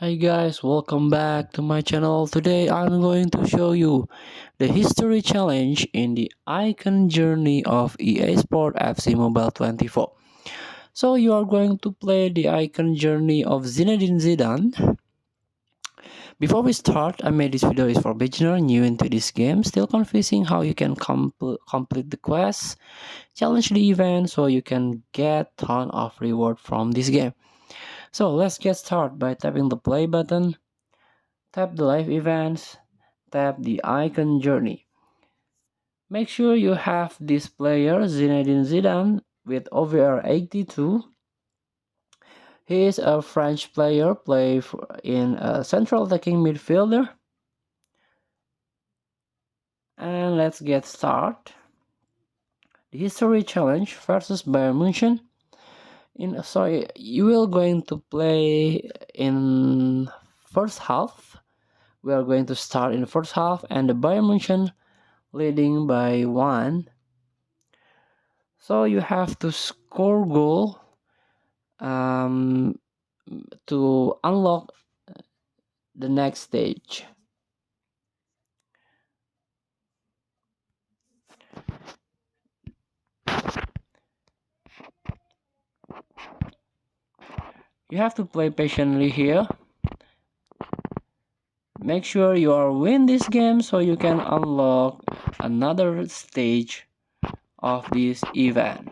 Hi guys, welcome back to my channel. Today I'm going to show you the history challenge in the icon journey of EA Sport FC Mobile 24. So you are going to play the icon journey of Zinedine Zidane. Before we start, I made this video is for beginner new into this game, still confusing how you can complete the quest, challenge the event so you can get ton of reward from this game. So let's get started by tapping the play button. Tap the live events, tap the icon journey. Make sure you have this player Zinedine Zidane with OVR 82. He is a French player, in a central attacking midfielder. And let's get started. The history challenge versus Bayern München. You will going to play in first half. We are going to start in the first half, and the Bayern München leading by 1. So you have to score goal um, to unlock the next stage. You have to play patiently here. Make sure you are win this game so you can unlock another stage of this event.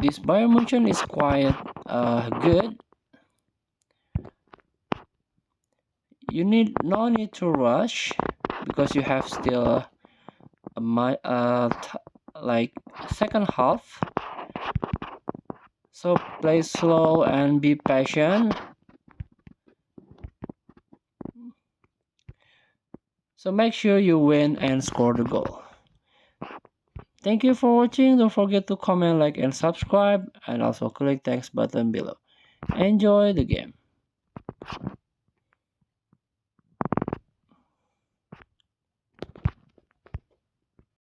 This Bayern München is quite good. You no need to rush because you have still like second half. So play slow and be patient. So make sure you win and score the goal. Thank you for watching. Don't forget to comment, like, and subscribe, and also click thanks button below. Enjoy the game.